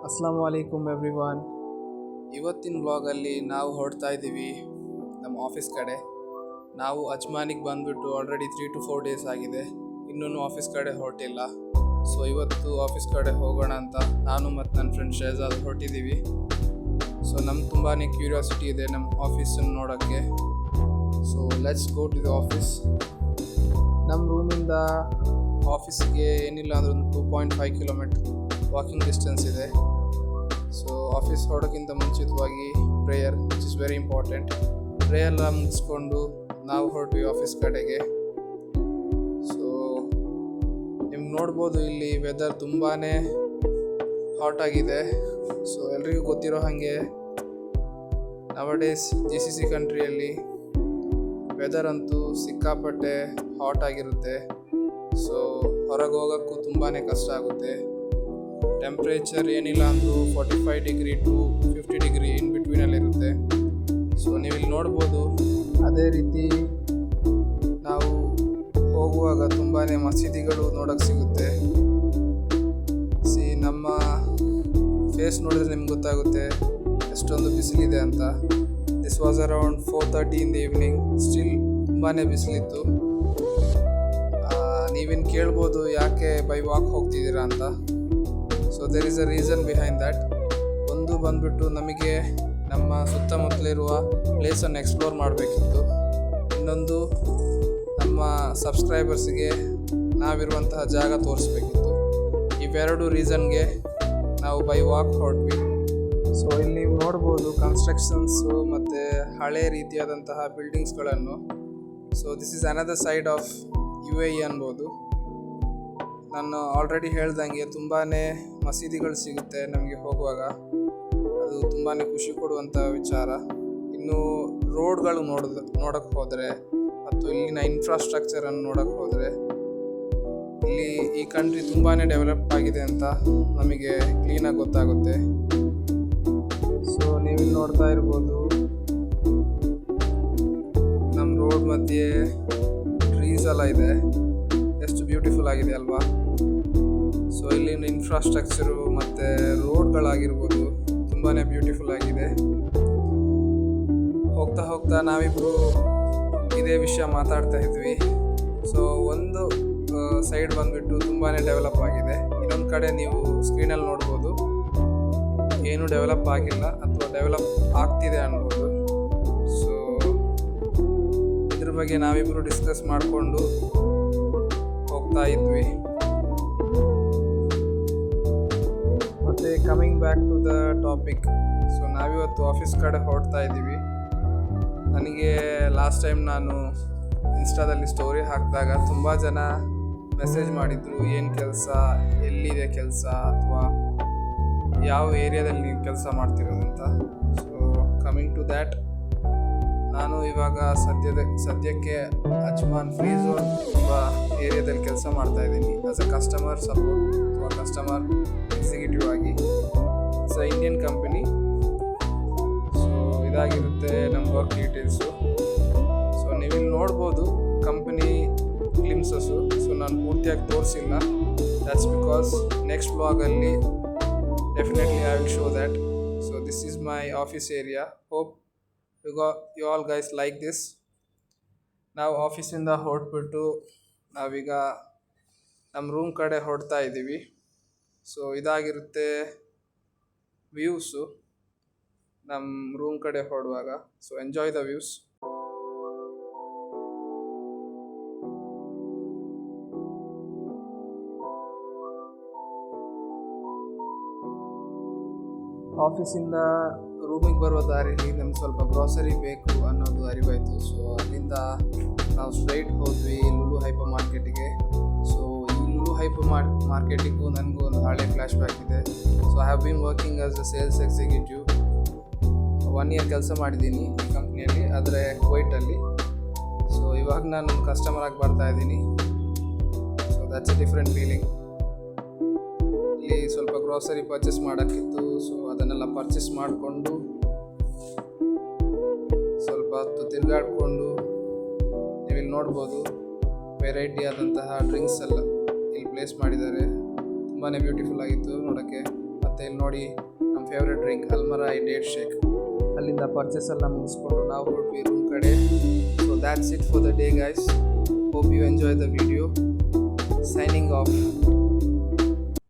Assam ವಲೈಕುಮ್ everyone. ಇವತ್ತಿನ ಬ್ಲಾಗಲ್ಲಿ ನಾವು ಹೊರಡ್ತಾ ಇದ್ದೀವಿ ನಮ್ಮ ಆಫೀಸ್ ಕಡೆ. ನಾವು ಅಜ್ಮಾನಿಗೆ ಬಂದುಬಿಟ್ಟು ಆಲ್ರೆಡಿ 3 to 4 ಡೇಸ್ ಆಗಿದೆ, ಇನ್ನೂ ಆಫೀಸ್ ಕಡೆ ಹೊರಟಿಲ್ಲ. ಸೊ ಇವತ್ತು ಆಫೀಸ್ ಕಡೆ ಹೋಗೋಣ ಅಂತ ನಾನು ಮತ್ತು ನನ್ನ ಫ್ರೆಂಡ್ ಶಹಜಾದ್ ಹೊರಟಿದ್ದೀವಿ. ಸೊ ನಮ್ಗೆ ತುಂಬಾ ಕ್ಯೂರಿಯಾಸಿಟಿ ಇದೆ ನಮ್ಮ ಆಫೀಸನ್ನು ನೋಡೋಕ್ಕೆ. So let's go to the office. ನಮ್ಮ ರೂಮಿಂದ ಆಫೀಸ್ಗೆ ಏನಿಲ್ಲ ಅಂದರೆ ಒಂದು 2.5 ಕಿಲೋಮೀಟರ್ ವಾಕಿಂಗ್ ಡಿಸ್ಟೆನ್ಸ್ ಇದೆ. ಸೊ ಆಫೀಸ್ ಹೊರಡೋಕ್ಕಿಂತ ಮುಂಚಿತವಾಗಿ prayer which is very important. ಪ್ರೇಯರ್ನ ಮುಗಿಸ್ಕೊಂಡು ನಾವು ಹೊರಟ್ವಿ ಆಫೀಸ್ ಕಡೆಗೆ. ಸೊ ನಿಮ್ಗೆ ನೋಡ್ಬೋದು ಇಲ್ಲಿ ವೆದರ್ ತುಂಬಾ ಹಾಟ್ ಆಗಿದೆ. ಸೊ ಎಲ್ರಿಗೂ ಗೊತ್ತಿರೋ ಹಾಗೆ ನವಡೇಸ್ GCC ಕಂಟ್ರಿಯಲ್ಲಿ ವೆದರ್ ಅಂತೂ ಸಿಕ್ಕಾಪಟ್ಟೆ ಹಾಟ್ ಆಗಿರುತ್ತೆ. ಸೊ ಹೊರಗೆ ಹೋಗೋಕ್ಕೂ ತುಂಬಾ ಕಷ್ಟ ಆಗುತ್ತೆ. ಟೆಂಪ್ರೇಚರ್ ಏನಿಲ್ಲ ಅಂದರೂ 45 ಡಿಗ್ರಿ ಟು 50 ಡಿಗ್ರಿ ಇನ್ ಬಿಟ್ವೀನಲ್ಲಿರುತ್ತೆ. ಸೊ ನೀವಿಲ್ಲಿ ನೋಡ್ಬೋದು. ಅದೇ ರೀತಿ ನಾವು ಹೋಗುವಾಗ ತುಂಬಾ ಮಸೀದಿಗಳು ನೋಡೋಕ್ಕೆ ಸಿಗುತ್ತೆ. ನಮ್ಮ ಫೇಸ್ ನೋಡಿದ್ರೆ ನಿಮ್ಗೆ ಗೊತ್ತಾಗುತ್ತೆ ಎಷ್ಟೊಂದು ಬಿಸಿಲಿದೆ ಅಂತ. This was around 4:30 in the evening. Still ತುಂಬಾ ಬಿಸಿಲಿತ್ತು. ನೀವೇನು ಕೇಳ್ಬೋದು ಯಾಕೆ ಬೈ ವಾಕ್ ಹೋಗ್ತಿದ್ದೀರಾ ಅಂತ. So there is a reason behind that. ಒಂದು ಬಂದುಬಿಟ್ಟು ನಮಗೆ ನಮ್ಮ ಸುತ್ತಮುತ್ತಲಿರುವ ಪ್ಲೇಸನ್ನು ಎಕ್ಸ್ಪ್ಲೋರ್ ಮಾಡಬೇಕಿತ್ತು. ಇನ್ನೊಂದು ನಮ್ಮ ಸಬ್ಸ್ಕ್ರೈಬರ್ಸ್ಗೆ ನಾವಿರುವಂತಹ ಜಾಗ ತೋರಿಸ್ಬೇಕಿತ್ತು. ಇವೆರಡು ರೀಸನ್ಗೆ ನಾವು ಬೈ ವಾಕ್ ಹೊರಟ್ವಿ. ಸೊ ಇಲ್ಲಿ ನೀವು ನೋಡ್ಬೋದು ಕನ್ಸ್ಟ್ರಕ್ಷನ್ಸು ಮತ್ತು ಹಳೆ ರೀತಿಯಾದಂತಹ ಬಿಲ್ಡಿಂಗ್ಸ್ಗಳನ್ನು. So this is another side of UAE ಅನ್ಬೋದು. ನಾನು ಆಲ್ರೆಡಿ ಹೇಳ್ದಂಗೆ ತುಂಬಾ ಮಸೀದಿಗಳು ಸಿಗುತ್ತೆ ನಮಗೆ ಹೋಗುವಾಗ. ಅದು ತುಂಬಾ ಖುಷಿ ಕೊಡುವಂಥ ವಿಚಾರ. ಇನ್ನು ರೋಡ್ಗಳು ನೋಡೋಕ್ಕೆ ಹೋದರೆ ಮತ್ತು ಇಲ್ಲಿನ ಇನ್ಫ್ರಾಸ್ಟ್ರಕ್ಚರನ್ನು ನೋಡೋಕ್ಕೆ ಹೋದರೆ ಇಲ್ಲಿ ಈ ಕಂಟ್ರಿ ತುಂಬಾ ಡೆವಲಪ್ ಆಗಿದೆ ಅಂತ ನಮಗೆ ಕ್ಲೀನಾಗಿ ಗೊತ್ತಾಗುತ್ತೆ. ಸೊ ನೀವಿಲ್ಲಿ ನೋಡ್ತಾ ಇರ್ಬೋದು ನಮ್ಮ ರೋಡ್ ಮಧ್ಯೆ ಟ್ರೀಸ್ ಎಲ್ಲ ಇದೆ. ಎಷ್ಟು ಬ್ಯೂಟಿಫುಲ್ ಆಗಿದೆ ಅಲ್ವಾ. ಸೊ ಇಲ್ಲಿನ ಇನ್ಫ್ರಾಸ್ಟ್ರಕ್ಚರು ಮತ್ತು ರೋಡ್ಗಳಾಗಿರ್ಬೋದು ತುಂಬಾ ಬ್ಯೂಟಿಫುಲ್ ಆಗಿದೆ. ಹೋಗ್ತಾ ಹೋಗ್ತಾ ನಾವಿಬ್ಬರು ಇದೇ ವಿಷಯ ಮಾತಾಡ್ತಾ ಇದ್ವಿ. ಸೊ ಒಂದು ಸೈಡ್ ಬಂದುಬಿಟ್ಟು ತುಂಬಾ ಡೆವಲಪ್ ಆಗಿದೆ, ಇನ್ನೊಂದು ಕಡೆ ನೀವು ಸ್ಕ್ರೀನಲ್ಲಿ ನೋಡ್ಬೋದು ಏನೂ ಡೆವಲಪ್ ಆಗಿಲ್ಲ ಅಥವಾ ಡೆವಲಪ್ ಆಗ್ತಿದೆ ಅನ್ಬೋದು. ಸೊ ಇದ್ರ ಬಗ್ಗೆ ನಾವಿಬ್ಬರು ಡಿಸ್ಕಸ್ ಮಾಡಿಕೊಂಡು ಹೋಗ್ತಾ ಇದ್ವಿ. ಮತ್ತು coming back to the topic. So ನಾವಿವತ್ತು ಆಫೀಸ್ ಕಡೆ ಹೊರಡ್ತಾ ಇದ್ದೀವಿ. ನನಗೆ ಲಾಸ್ಟ್ ಟೈಮ್ ನಾನು ಇನ್ಸ್ಟಾದಲ್ಲಿ ಸ್ಟೋರಿ ಹಾಕಿದಾಗ ತುಂಬ ಜನ ಮೆಸೇಜ್ ಮಾಡಿದರು, ಏನು ಕೆಲಸ, ಎಲ್ಲಿದೆ ಕೆಲಸ, ಅಥವಾ ಯಾವ ಏರಿಯಾದಲ್ಲಿ ನೀವು ಕೆಲಸ ಮಾಡ್ತಿರೋದಂತ. ಸೊ ಕಮಿಂಗ್ ಟು ದ್ಯಾಟ್, ನಾನು ಇವಾಗ ಸದ್ಯಕ್ಕೆ ಅಜ್ಮಾನ್ ಫ್ರೀ ಝೋನ್ ಎಂಬ ಏರಿಯಾದಲ್ಲಿ ಕೆಲಸ ಮಾಡ್ತಾಯಿದ್ದೀನಿ ಆಸ್ ಅ ಕಸ್ಟಮರ್ ಸಪೋರ್ಟ್ ಅಥವಾ ಕಸ್ಟಮರ್ ಎಕ್ಸಿಕ್ಯೂಟಿವ್ ಆಗಿ. It's a Indian company. So ಇದಾಗಿರುತ್ತೆ ನಮ್ಮ ವರ್ಕ್ ಡೀಟೇಲ್ಸು. ಸೊ ನೀವಿಲ್ಲಿ ನೋಡ್ಬೋದು ಕಂಪನಿ ಗ್ಲಿಮ್ಸಸ್ಸು. ಸೊ ನಾನು ಪೂರ್ತಿಯಾಗಿ ತೋರಿಸಿಲ್ಲ. ದ್ಯಾಟ್ಸ್ ಬಿಕಾಸ್ ನೆಕ್ಸ್ಟ್ ಬ್ಲಾಗಲ್ಲಿ definitely I will show that. So this is my office area. Hope you all guys like this. ನಾವು ಆಫೀಸಿಂದ ಹೊರಟ್ಬಿಟ್ಟು ನಾವೀಗ ನಮ್ಮ ರೂಮ್ ಕಡೆ ಹೊರಡ್ತಾ ಇದ್ದೀವಿ. ಸೊ ಇದಾಗಿರುತ್ತೆ ವ್ಯೂಸು ನಮ್ಮ ರೂಮ್ ಕಡೆ ಹೊರಡುವಾಗ. So enjoy the views. ಆಫೀಸಿಂದ ರೂಮಿಗೆ ಬರುವ ದಾರಿಲಿ ನಮ್ಗೆ ಸ್ವಲ್ಪ ಗ್ರಾಸರಿ ಬೇಕು ಅನ್ನೋದು ಅರಿವಾಯಿತು. ಸೊ ಅಲ್ಲಿಂದ ನಾವು ಸ್ಟ್ರೈಟ್ ಹೋದ್ವಿ ಲುಲು ಹೈಪರ್ ಮಾರ್ಕೆಟಿಗೆ. ಸೊ ಈ ಲುಲು ಹೈಪರ್ ಮಾರ್ಕೆಟಿಗೂ ನನಗೂ ಒಂದು ಹಳೆ ಫ್ಲ್ಯಾಶ್ ಬ್ಯಾಕ್ ಇದೆ. So I have been working as a sales executive. 1 year ಕೆಲಸ ಮಾಡಿದ್ದೀನಿ ಈ ಕಂಪ್ನಿಯಲ್ಲಿ, ಆದರೆ ಕುವೈಟಲ್ಲಿ. ಸೊ ಇವಾಗ ನಾನು ಕಸ್ಟಮರಾಗಿ ಬರ್ತಾ ಇದ್ದೀನಿ. So that's A different feeling. ಇಲ್ಲಿ ಸ್ವಲ್ಪ ಗ್ರಾಸರಿ ಪರ್ಚೇಸ್ ಮಾಡೋಕ್ಕಿತ್ತು. ಸೊ ಅದನ್ನೆಲ್ಲ ಪರ್ಚೇಸ್ ಮಾಡಿಕೊಂಡು ಸ್ವಲ್ಪ ಹೊತ್ತು ತಿರುಗಾಡಿಕೊಂಡು ನೀವಿಲ್ಲಿ ನೋಡ್ಬೋದು ವೆರೈಟಿ ಆದಂತಹ ಡ್ರಿಂಕ್ಸ್ ಎಲ್ಲ ಇಲ್ಲಿ ಪ್ಲೇಸ್ ಮಾಡಿದ್ದಾರೆ. ತುಂಬಾ ಬ್ಯೂಟಿಫುಲ್ ಆಗಿತ್ತು ನೋಡೋಕ್ಕೆ. ಮತ್ತು ಇಲ್ಲಿ ನೋಡಿ ನಮ್ಮ favourite drink Almarai date shake. ಅಲ್ಲಿಂದ ಪರ್ಚೇಸ್ ಎಲ್ಲ ಮುಗಿಸ್ಕೊಂಡು ನಾವು ಹೊರಟ್ವಿ ರೂಮ್ ಕಡೆ. So that's it for the day guys. Hope you enjoy the video. Signing of.